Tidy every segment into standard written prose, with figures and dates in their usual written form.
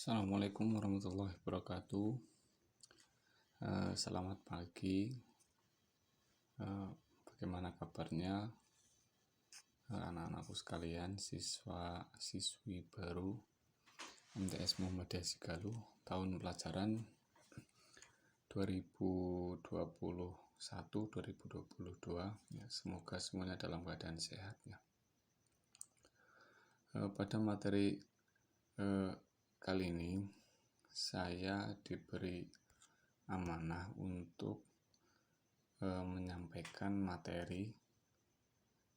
Assalamualaikum warahmatullahi wabarakatuh. Selamat pagi. Bagaimana kabarnya anak-anakku sekalian, siswa-siswi baru MTS Muhammadiyah Sigaluh tahun pelajaran 2021-2022 ya, semoga semuanya dalam keadaan sehat ya. Pada materi kali ini saya diberi amanah untuk menyampaikan materi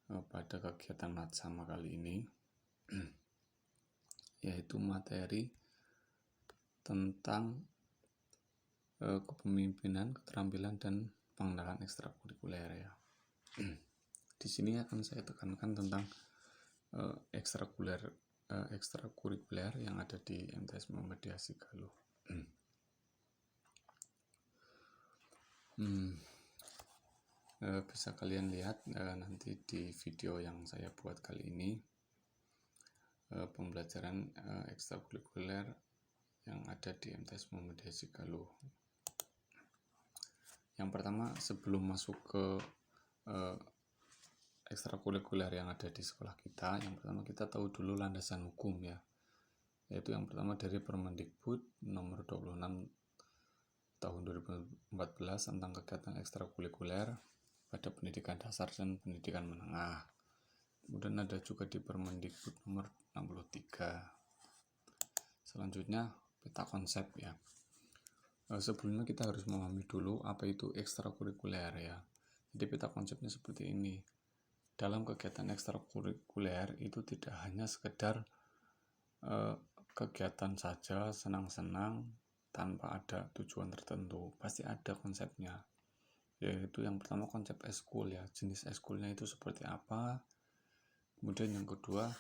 pada kegiatan Matsama kali ini, yaitu materi tentang kepemimpinan, keterampilan, dan pengenalan ekstrakurikuler ya. Di sini akan saya tekankan tentang ekstrakurikuler yang ada di MTS Muhammadiyah Sigaluh. Bisa kalian lihat nanti di video yang saya buat kali ini, pembelajaran ekstrakurikuler yang ada di MTS Muhammadiyah Sigaluh. Yang pertama, sebelum masuk ke ekstrakurikuler yang ada di sekolah kita, yang pertama kita tahu dulu landasan hukum ya, yaitu yang pertama dari Permendikbud nomor 26 tahun 2014 tentang kegiatan ekstrakurikuler pada pendidikan dasar dan pendidikan menengah. Kemudian ada juga di Permendikbud nomor 63. Selanjutnya peta konsep ya. Sebelumnya kita harus memahami dulu apa itu ekstrakurikuler ya. Jadi peta konsepnya seperti ini. Dalam kegiatan ekstrakurikuler itu tidak hanya sekedar kegiatan saja, senang-senang tanpa ada tujuan tertentu. Pasti ada konsepnya. Yaitu yang pertama konsep eskul ya. Jenis eskulnya itu seperti apa? Kemudian yang kedua,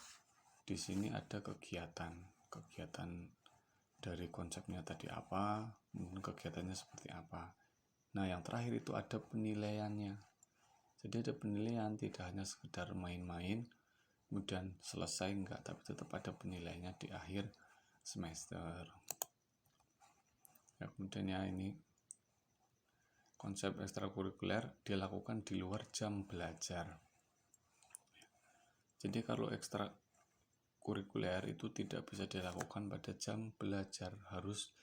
di sini ada kegiatan dari konsepnya tadi apa, kemudian kegiatannya seperti apa. Nah, yang terakhir itu ada penilaiannya. Jadi ada penilaian, tidak hanya sekedar main-main kemudian selesai, enggak, tapi tetap ada penilaiannya di akhir semester. Ya, kemudian ya, ini konsep ekstrakurikuler dilakukan di luar jam belajar. Jadi kalau ekstrakurikuler itu tidak bisa dilakukan pada jam belajar, harus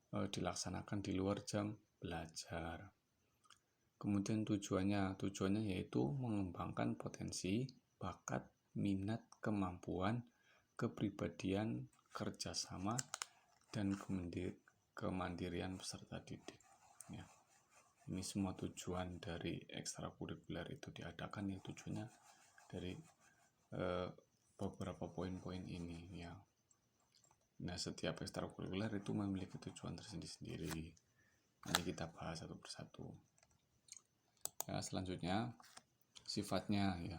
dilaksanakan di luar jam belajar. Kemudian tujuannya yaitu mengembangkan potensi, bakat, minat, kemampuan, kepribadian, kerjasama, dan kemandirian peserta didik ya. Ini semua tujuan dari ekstrakurikuler itu diadakan ya, tujuannya dari beberapa poin-poin ini ya. Nah, setiap ekstrakurikuler itu memiliki tujuan tersendiri-sendiri. Ini kita bahas satu persatu. Ya, selanjutnya sifatnya ya.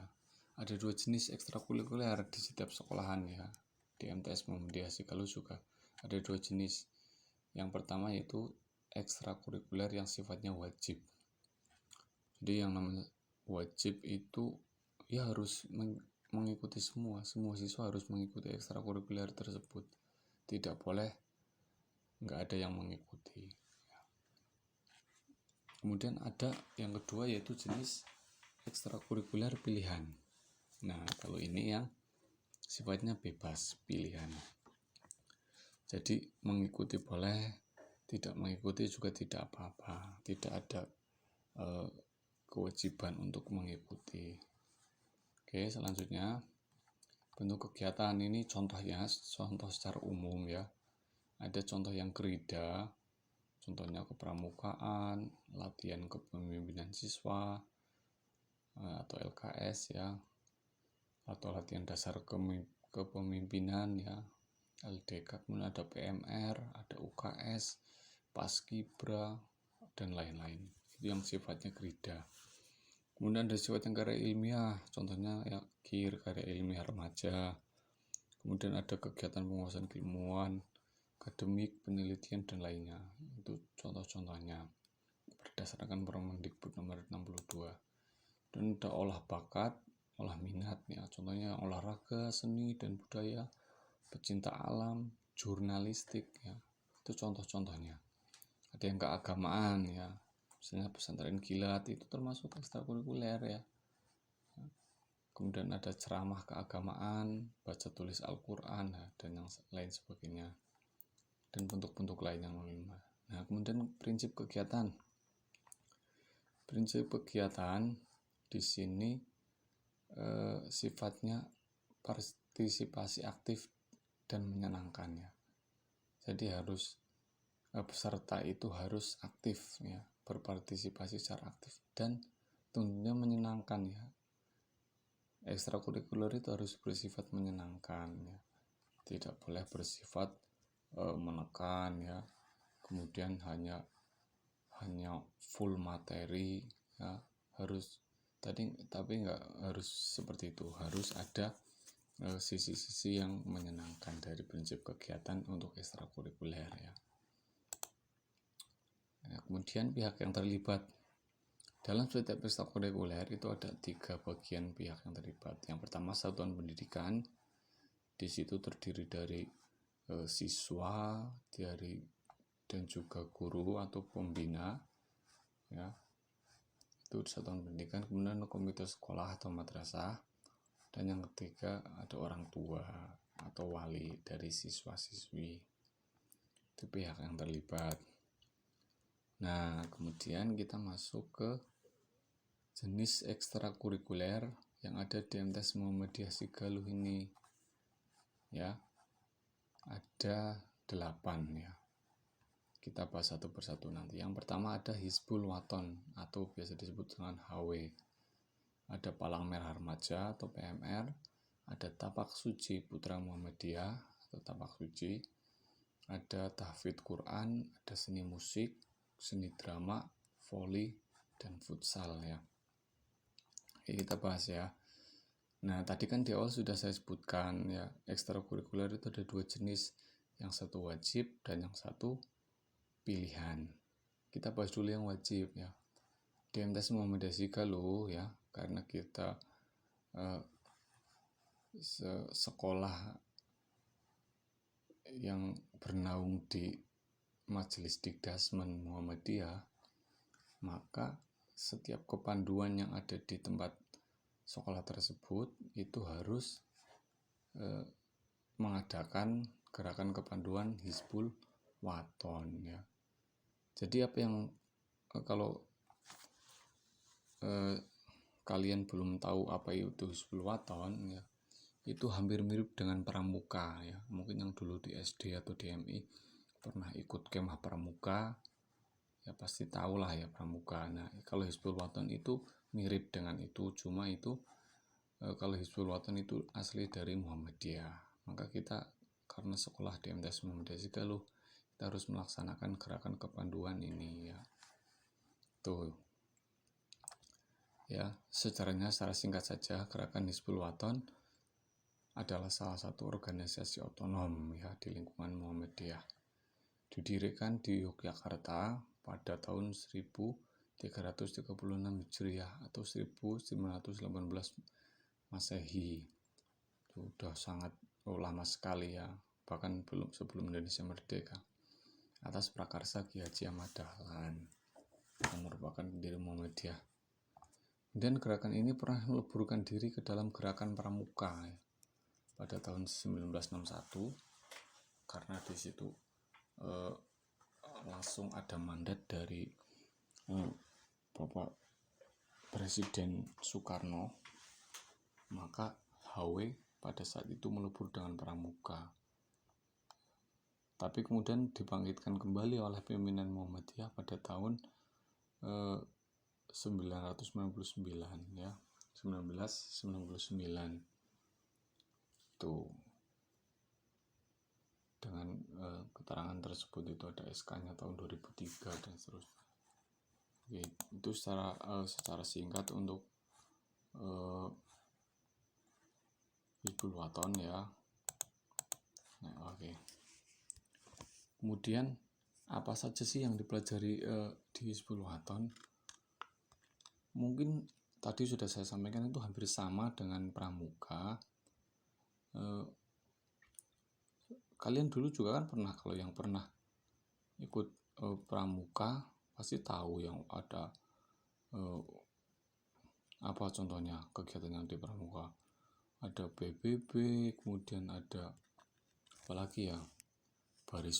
Ada 2 jenis ekstrakurikuler di setiap sekolahan ya. Di MTS Muhammadiyah Sigaluh juga ada 2 jenis. Yang pertama yaitu ekstrakurikuler yang sifatnya wajib. Jadi yang namanya wajib itu ya harus mengikuti semua siswa harus mengikuti ekstrakurikuler tersebut. Tidak boleh nggak ada yang mengikuti. Kemudian ada yang kedua yaitu jenis ekstrakurikuler pilihan. Nah, kalau ini yang sifatnya bebas pilihan. Jadi mengikuti boleh, tidak mengikuti juga tidak apa-apa. Tidak ada kewajiban untuk mengikuti. Oke, selanjutnya bentuk kegiatan ini contoh secara umum ya. Ada contoh yang gerida, contohnya kepramukaan, latihan kepemimpinan siswa atau LKS ya, atau latihan dasar kepemimpinan ya, LDK. Kemudian ada PMR, ada UKS, Paskibra, dan lain-lain. Itu yang sifatnya gerida. Kemudian ada sifat yang karya ilmiah, contohnya ya KIR, karya ilmiah remaja. Kemudian ada kegiatan penguasaan keilmuan, akademik, penelitian, dan lainnya. Itu contoh-contohnya berdasarkan Permendikbud nomor 62. Dan ada olah bakat, olah minat ya, contohnya olahraga, seni dan budaya, pecinta alam, jurnalistik ya. Itu contoh-contohnya. Ada yang keagamaan ya, misalnya pesantren kilat itu termasuk ekstrakurikuler ya. Kemudian ada ceramah keagamaan, baca tulis Al-Quran ya, dan yang lain sebagainya, dan bentuk-bentuk lain yang lainnya. Nah, kemudian prinsip kegiatan di sini sifatnya partisipasi aktif dan menyenangkan ya. Jadi harus peserta itu harus aktif ya, berpartisipasi secara aktif dan tentunya menyenangkan ya. Ekstrakurikuler itu harus bersifat menyenangkan ya, tidak boleh bersifat menekan ya, kemudian hanya full materi ya, tapi nggak harus seperti itu, harus ada sisi-sisi yang menyenangkan dari prinsip kegiatan untuk ekstrakurikuler ya. Kemudian pihak yang terlibat dalam setiap ekstrakurikuler itu ada 3 bagian pihak yang terlibat. Yang pertama satuan pendidikan, di situ terdiri dari siswa, dan juga guru atau pembina ya, itu satuan pendidikan. Kemudian komite sekolah atau madrasah, dan yang ketiga ada orang tua atau wali dari siswa-siswi. Itu pihak yang terlibat. Nah, kemudian kita masuk ke jenis ekstrakurikuler yang ada di MTs Muhammadiyah Sigaluh ini ya. Ada 8 ya. Kita bahas satu persatu nanti. Yang pertama ada Hizbul Waton atau biasa disebut dengan HW. Ada Palang Merah Remaja atau PMR, ada Tapak Suci Putra Muhammadiyah atau Tapak Suci, ada tahfidz Quran, ada seni musik, seni drama, voli, dan futsal ya. Oke, kita bahas ya. Nah, tadi kan di awal sudah saya sebutkan ya, ekstrakurikuler itu ada 2 jenis, yang satu wajib dan yang satu pilihan. Kita bahas dulu yang wajib ya. Di MTs Muhammadiyah Sigaluh ya, karena kita sekolah yang bernaung di Majelis Dikdasmen Muhammadiyah, maka setiap kepanduan yang ada di tempat sekolah tersebut itu harus mengadakan gerakan kepanduan Hizbul Waton ya. Jadi apa yang kalau kalian belum tahu apa itu Hizbul Waton ya, itu hampir mirip dengan pramuka ya. Mungkin yang dulu di SD atau di MI pernah ikut kemah pramuka ya, pasti tahulah ya pramuka. Nah, kalau Hizbul Waton itu mirip dengan itu, cuma itu kalau Hizbul Waton itu asli dari Muhammadiyah. Maka kita karena sekolah di MTs Muhammadiyah Sigaluh, kita harus melaksanakan gerakan kepanduan ini ya. Tuh. Ya, secara singkat saja, gerakan Hizbul Waton adalah salah satu organisasi otonom ya di lingkungan Muhammadiyah. Didirikan di Yogyakarta pada tahun 1336 Hijriah atau 1918 Masehi. Sudah sangat lama sekali ya, bahkan sebelum Indonesia merdeka, atas prakarsa Ki Haji Ahmad Dahlan yang merupakan pendiri Muhammadiyah. Dan gerakan ini pernah meleburkan diri ke dalam gerakan pramuka ya, pada tahun 1961, karena di situ langsung ada mandat dari Bapak Presiden Soekarno, maka HW pada saat itu melebur dengan pramuka. Tapi kemudian dibangkitkan kembali oleh pimpinan Muhammadiyah pada tahun 1999 ya, 1999 tuh. Dengan keterangan tersebut itu ada SK-nya tahun 2003 dan seterusnya. Oke, itu secara singkat untuk Hizbul Waton ya. Nah, oke. Kemudian apa saja sih yang dipelajari di Hizbul Waton? Mungkin tadi sudah saya sampaikan itu hampir sama dengan pramuka. kalian dulu juga kan pernah, kalau yang pernah ikut pramuka pasti tahu yang ada apa contohnya kegiatan yang di pramuka. Ada PBB, kemudian ada apalagi ya, baris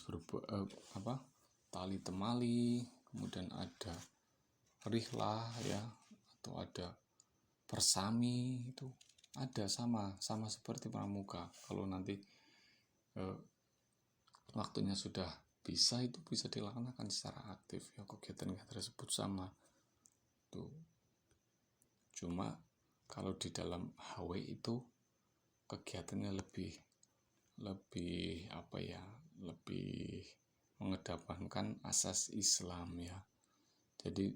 tali temali, kemudian ada rihlah ya, atau ada persami, itu ada sama seperti pramuka. Kalau nanti waktunya sudah bisa, itu bisa dilaksanakan secara aktif ya, kegiatan tersebut sama tuh. Cuma kalau di dalam HW itu kegiatannya lebih mengedepankan asas Islam ya. Jadi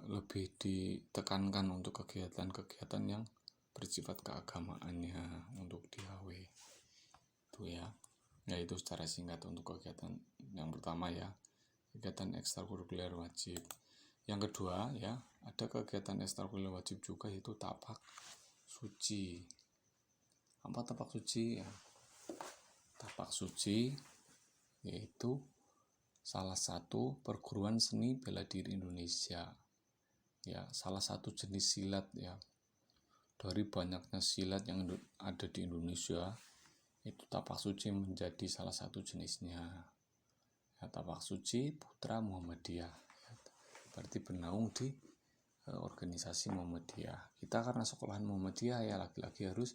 lebih ditekankan untuk kegiatan-kegiatan yang bersifat keagamaannya untuk di HW itu ya. Ya, itu secara singkat untuk kegiatan yang pertama ya, kegiatan ekstrakurikuler wajib. Yang kedua ya, ada kegiatan ekstrakurikuler wajib juga, yaitu tapak suci. Apa tapak suci ya? Tapak suci yaitu salah satu perguruan seni bela diri Indonesia ya, salah satu jenis silat ya. Dari banyaknya silat yang ada di Indonesia, itu tapak suci menjadi salah satu jenisnya ya. Tapak suci Putra Muhammadiyah ya, berarti bernaung di organisasi Muhammadiyah. Kita karena sekolahan Muhammadiyah ya, laki-laki harus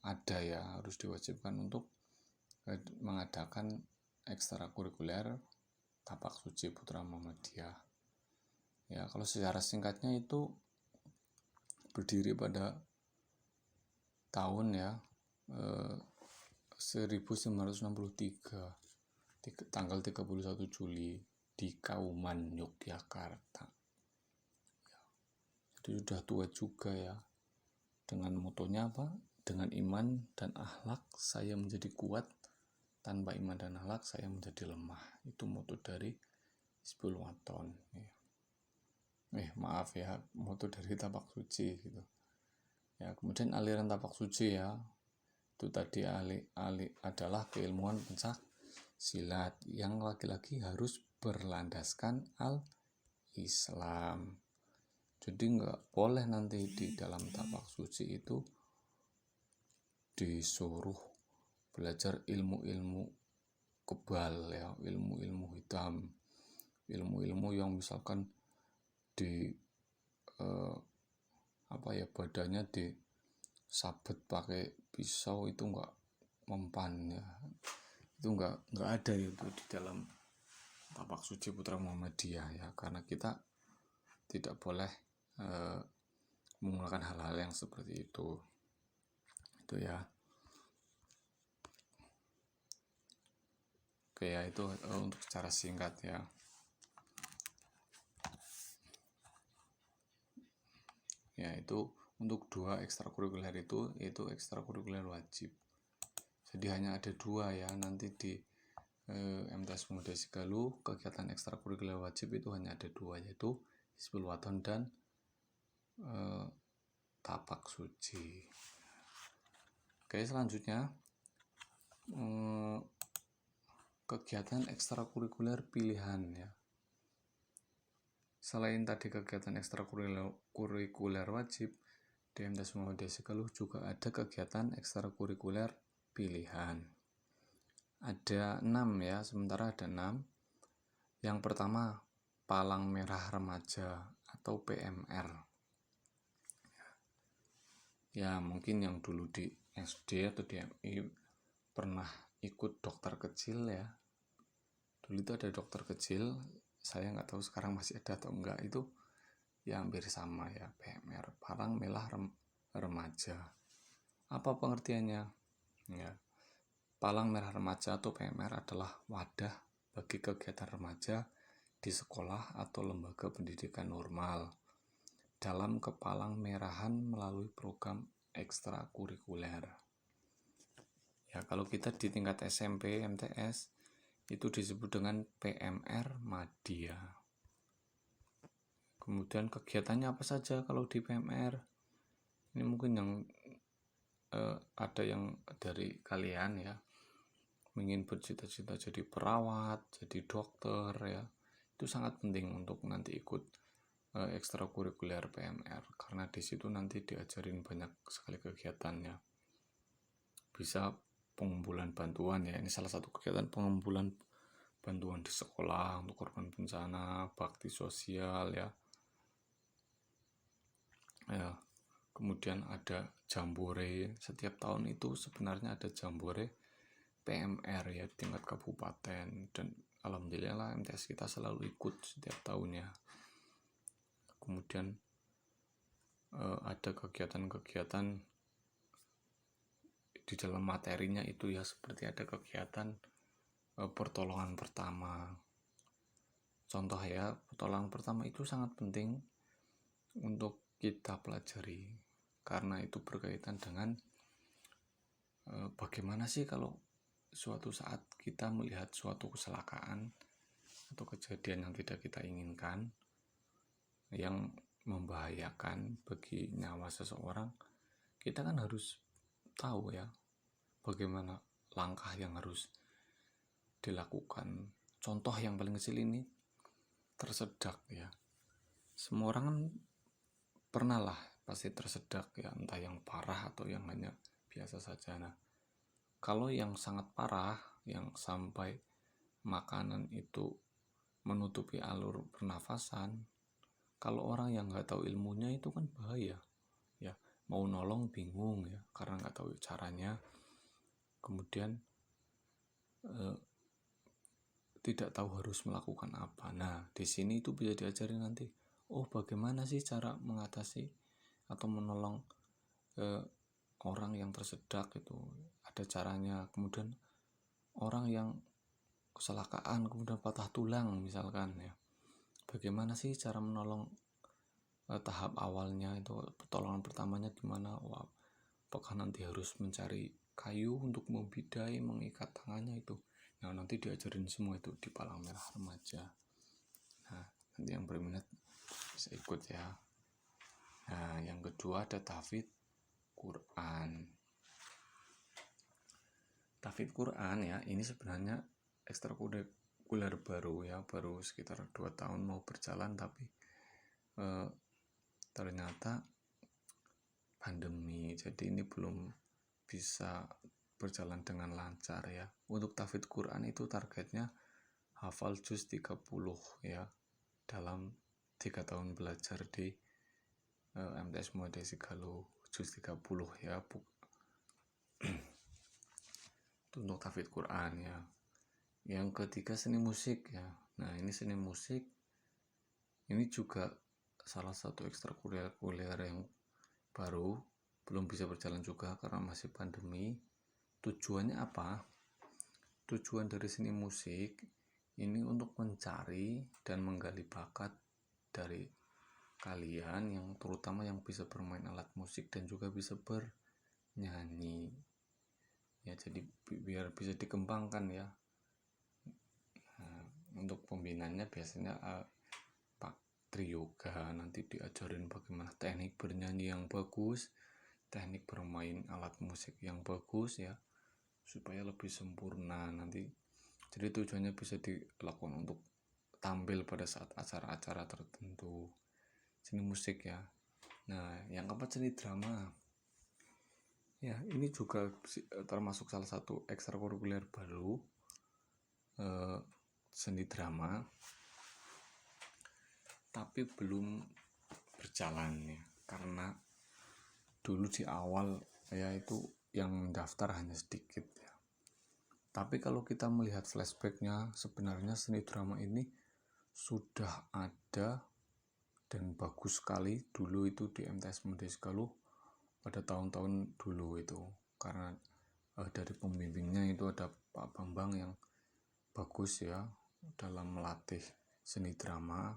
ada ya, harus diwajibkan untuk mengadakan ekstrakurikuler tapak suci Putra Muhammadiyah ya. Kalau secara singkatnya itu berdiri pada tahun ya 1963, tanggal 31 Juli di Kauman, Yogyakarta ya. Jadi sudah tua juga ya. Dengan motonya apa? Dengan iman dan akhlak saya menjadi kuat, tanpa iman dan akhlak saya menjadi lemah. Itu moto dari Hizbul Waton ya. Moto dari tapak suci gitu ya. Kemudian aliran tapak suci ya, itu tadi adalah keilmuan pencak silat yang laki-laki harus berlandaskan al-Islam. Jadi nggak boleh nanti di dalam tapak suci itu disuruh belajar ilmu-ilmu kebal ya, ilmu-ilmu hitam, ilmu-ilmu yang misalkan di badannya disabet pakai pisau, itu enggak mempan ya. Itu enggak ada itu di dalam tapak suci Putra Muhammadiyah ya, karena kita tidak boleh menggunakan hal-hal yang seperti itu ya. Oke ya, itu untuk secara singkat ya. Ya, itu untuk dua ekstrakurikuler itu ekstrakurikuler wajib. Jadi hanya ada dua ya, nanti di MTS Muhammadiyah Sigaluh kegiatan ekstrakurikuler wajib itu hanya ada dua, yaitu Hizbul Waton dan tapak suci. Oke, selanjutnya kegiatan ekstrakurikuler pilihan ya. Selain tadi kegiatan ekstrakurikuler wajib, di MTS Muhammadiyah Sigaluh juga ada kegiatan ekstrakurikuler pilihan. Ada 6 ya, sementara ada 6. Yang pertama, Palang Merah Remaja atau PMR. Ya, mungkin yang dulu di SD atau di MI pernah ikut dokter kecil ya. Dulu itu ada dokter kecil, saya nggak tahu sekarang masih ada atau enggak, itu ya hampir sama ya, PMR, Palang Merah Remaja. Apa pengertiannya? Ya, Palang Merah Remaja atau PMR adalah wadah bagi kegiatan remaja di sekolah atau lembaga pendidikan normal dalam kepalang merahan melalui program ekstrakurikuler. Ya, kalau kita di tingkat SMP, MTS itu disebut dengan PMR Madya. Kemudian kegiatannya apa saja kalau di PMR? Ini mungkin yang ada yang dari kalian ya, ingin bercita-cita jadi perawat, jadi dokter ya, itu sangat penting untuk nanti ikut ekstrakurikuler PMR, karena di situ nanti diajarin banyak sekali kegiatannya. Bisa pengumpulan bantuan ya, ini salah satu kegiatan pengumpulan bantuan di sekolah untuk korban bencana, bakti sosial ya. Ya, kemudian ada jambore, setiap tahun itu sebenarnya ada jambore PMR ya tingkat kabupaten, dan alhamdulillah MTS kita selalu ikut setiap tahunnya. Kemudian ada kegiatan-kegiatan di dalam materinya itu ya, seperti ada kegiatan pertolongan pertama. Contoh ya, pertolongan pertama itu sangat penting untuk kita pelajari, karena itu berkaitan dengan bagaimana sih kalau suatu saat kita melihat suatu kecelakaan atau kejadian yang tidak kita inginkan yang membahayakan bagi nyawa seseorang, kita kan harus tahu ya bagaimana langkah yang harus dilakukan. Contoh yang paling kecil ini, tersedak ya. Semua orang kan pernah lah pasti tersedak ya, entah yang parah atau yang hanya biasa saja. Nah, kalau yang sangat parah, yang sampai makanan itu menutupi alur pernafasan, kalau orang yang nggak tahu ilmunya itu kan bahaya ya, mau nolong bingung ya karena nggak tahu caranya, kemudian tidak tahu harus melakukan apa. Nah, di sini itu bisa diajari nanti, oh bagaimana sih cara mengatasi atau menolong orang yang tersedak, itu ada caranya. Kemudian orang yang kecelakaan kemudian patah tulang misalkan ya, bagaimana sih cara menolong, tahap awalnya itu pertolongan pertamanya gimana. Wah, apakah nanti harus mencari kayu untuk membidai, mengikat tangannya itu. Nah, nanti diajarin semua itu di Palang Merah Remaja. Nah, nanti yang berminat bisa ikut ya. Nah, yang kedua ada tahfidz Quran. Tahfidz Quran ya, ini sebenarnya ekstrakurikuler baru ya, baru sekitar 2 tahun mau berjalan, tapi ternyata pandemi, jadi ini belum bisa berjalan dengan lancar ya. Untuk tahfidz Quran itu targetnya hafal juz 30 ya dalam 3 tahun belajar di MTS Muhammadiyah Sigalo, juz 30 ya. Itu untuk tahfidz Quran ya. Yang ketiga seni musik ya. Nah, ini seni musik ini juga salah satu ekstrakurikuler yang baru, belum bisa berjalan juga karena masih pandemi. Tujuannya apa? Tujuan dari seni musik ini untuk mencari dan menggali bakat dari kalian, yang terutama yang bisa bermain alat musik dan juga bisa bernyanyi ya, jadi biar bisa dikembangkan ya. Nah, untuk pembinanya biasanya Pak Triyoga nanti diajarin bagaimana teknik bernyanyi yang bagus, teknik bermain alat musik yang bagus ya, supaya lebih sempurna nanti. Jadi tujuannya bisa dilakukan untuk tampil pada saat acara-acara tertentu. Seni musik ya. Nah, yang keempat seni drama. Ya, ini juga termasuk salah satu ekstrakurikuler baru, seni drama, tapi belum berjalan ya, karena dulu di awal ya itu yang daftar hanya sedikit ya. Tapi kalau kita melihat flashbacknya, sebenarnya seni drama ini sudah ada dan bagus sekali dulu itu di MTS Muhammadiyah Sigalo pada tahun-tahun dulu itu, karena dari pembimbingnya itu ada Pak Bambang yang bagus ya dalam melatih seni drama,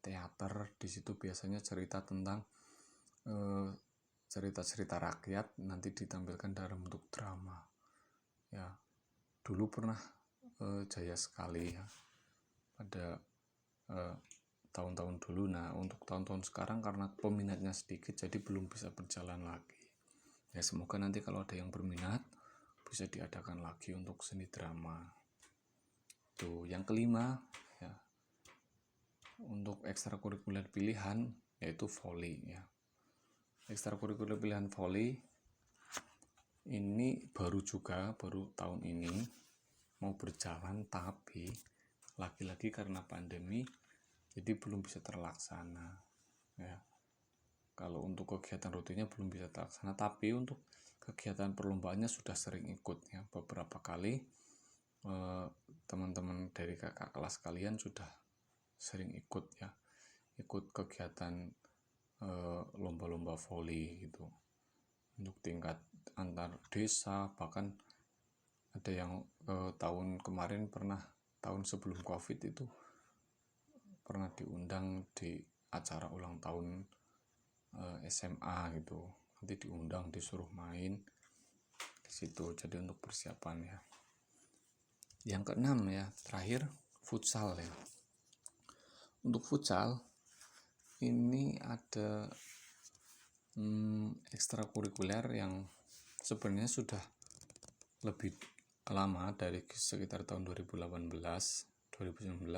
teater. Di situ biasanya cerita tentang cerita-cerita rakyat nanti ditampilkan dalam bentuk drama ya. Dulu pernah jaya sekali ya pada tahun-tahun dulu. Nah, untuk tahun-tahun sekarang karena peminatnya sedikit jadi belum bisa berjalan lagi ya. Semoga nanti kalau ada yang berminat bisa diadakan lagi untuk seni drama. Tuh, yang kelima ya, untuk ekstrakurikuler pilihan yaitu volley ya. Ekstrakurikuler pilihan volley ini baru tahun ini mau berjalan, tapi lagi-lagi karena pandemi jadi belum bisa terlaksana ya. Kalau untuk kegiatan rutinnya belum bisa terlaksana, tapi untuk kegiatan perlombaannya sudah sering ikut ya. Beberapa kali teman-teman dari kakak kelas kalian sudah sering ikut ya, ikut kegiatan lomba-lomba volley gitu untuk tingkat antar desa. Bahkan ada yang tahun kemarin tahun sebelum COVID itu pernah diundang di acara ulang tahun SMA gitu, nanti diundang, disuruh main di situ, jadi untuk persiapan ya. Yang keenam ya, terakhir futsal ya. Untuk futsal ini ada ekstrakurikuler yang sebenarnya sudah lebih lama, dari sekitar tahun 2018 2019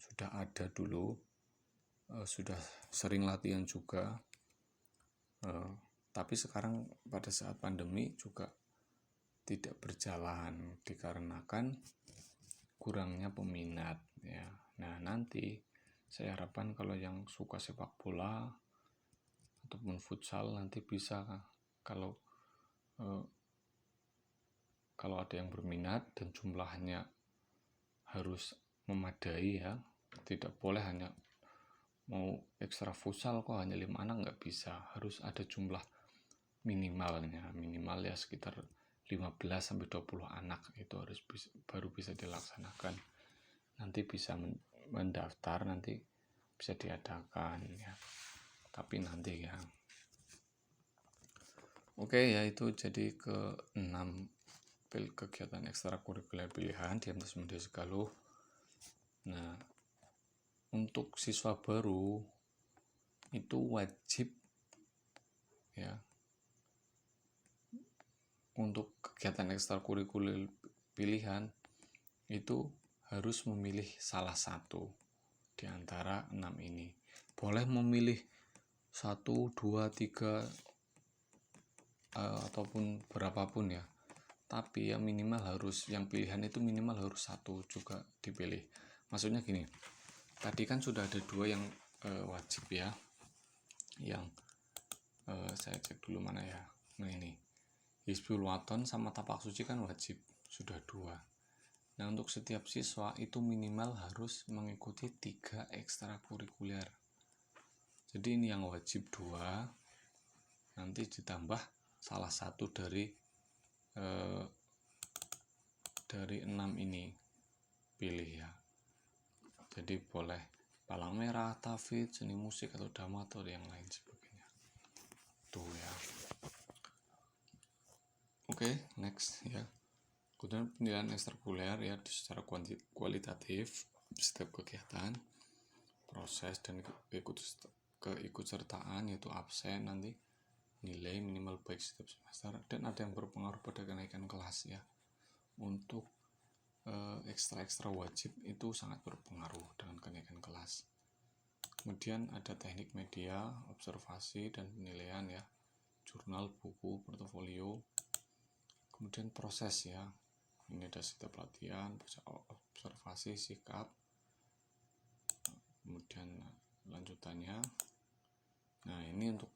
sudah ada dulu, sudah sering latihan juga, tapi sekarang pada saat pandemi juga tidak berjalan dikarenakan kurangnya peminat ya. Nah, nanti saya harapkan kalau yang suka sepak bola ataupun futsal nanti bisa, kalau ada yang berminat dan jumlahnya harus memadai ya. Tidak boleh hanya mau ekstra futsal kok hanya 5 anak, nggak bisa, harus ada jumlah minimalnya, minimal ya sekitar 15-20 anak itu harus baru bisa dilaksanakan. Nanti bisa mendaftar, nanti bisa diadakan ya, tapi nanti ya. Oke ya, itu jadi ke-6 kegiatan ekstrakurikuler pilihan di MTs Media Segaluh. Nah, untuk siswa baru itu wajib ya, untuk kegiatan ekstrakurikuler pilihan itu harus memilih salah satu di antara 6 ini. Boleh memilih 1, 2, 3 ataupun berapapun ya, tapi ya minimal harus, yang pilihan itu minimal harus 1 juga dipilih. Maksudnya gini, tadi kan sudah ada 2 yang wajib ya, yang saya cek dulu mana ya. Nah, ini Hizbul Waton sama Tapak Suci kan wajib, sudah 2. Nah, untuk setiap siswa itu minimal harus mengikuti 3 ekstrakurikuler. Jadi ini yang wajib 2, nanti ditambah salah satu dari 6 ini pilih ya. Jadi boleh palang merah, tafid, seni musik atau drama atau yang lain sebagainya. Tuh ya. Oke, next ya. Kemudian penilaian ekstrakurikuler ya, secara kualitatif setiap kegiatan, proses dan keikutsertaan yaitu absen, nanti nilai minimal baik setiap semester, dan ada yang berpengaruh pada kenaikan kelas ya. Untuk ekstra wajib itu sangat berpengaruh dengan kenaikan kelas. Kemudian ada teknik media, observasi dan penilaian ya, jurnal, buku, portofolio. Kemudian proses ya, ini ada setiap pelatihan, observasi, sikap, kemudian lanjutannya. Nah, ini untuk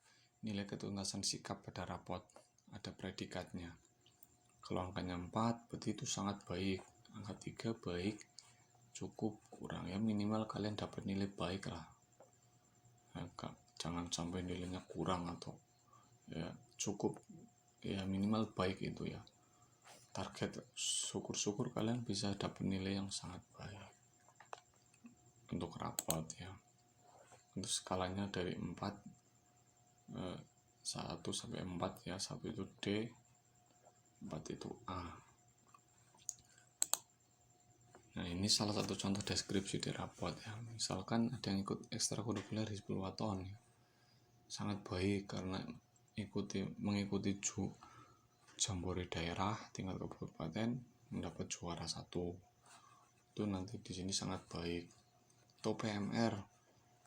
nilai ketuntasan sikap pada rapot, ada predikatnya. Kalau angkanya 4 berarti itu sangat baik, angka 3 baik, cukup, kurang ya, minimal kalian dapat nilai baik lah ya, jangan sampai nilainya kurang atau ya cukup ya, minimal baik itu ya. Target syukur-syukur kalian bisa dapat nilai yang sangat baik untuk rapot ya. Untuk skalanya dari 1 sampai 4 ya, 1 itu D, 4 itu A. Nah, ini salah satu contoh deskripsi di rapot ya. Misalkan ada yang ikut ekstrakurikuler Hizbul Waton ya, sangat baik karena mengikuti Jambore daerah tingkat kabupaten mendapat juara 1. Itu nanti di sini sangat baik. Atau PMR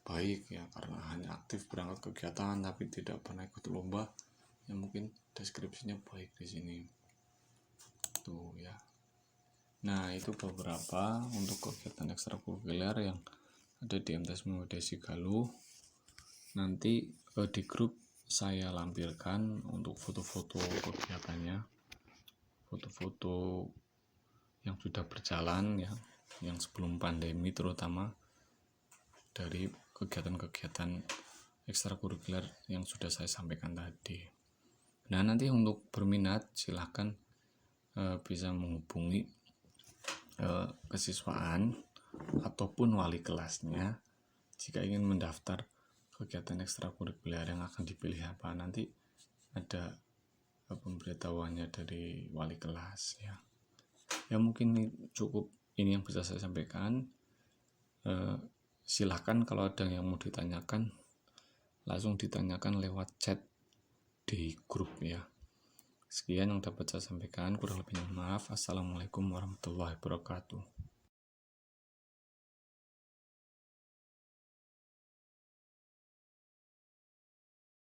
baik ya, karena hanya aktif berangkat kegiatan tapi tidak pernah ikut lomba, ya mungkin deskripsinya baik di sini tuh ya. Nah, itu beberapa untuk kegiatan ekstrakurikuler yang ada di MTS Muhammadiyah Galuh. Nanti di grup saya lampirkan untuk foto-foto kegiatannya, foto-foto yang sudah berjalan ya, yang sebelum pandemi terutama, dari kegiatan-kegiatan ekstrakurikuler yang sudah saya sampaikan tadi. Nah, nanti untuk berminat silahkan bisa menghubungi kesiswaan ataupun wali kelasnya jika ingin mendaftar kegiatan ekstrakurikuler yang akan dipilih apa. Nanti ada pemberitahuannya dari wali kelas ya. Ya mungkin cukup ini yang bisa saya sampaikan. Silahkan kalau ada yang mau ditanyakan langsung ditanyakan lewat chat di grup ya. Sekian yang dapat saya sampaikan, kurang lebihnya maaf. Assalamualaikum warahmatullahi wabarakatuh.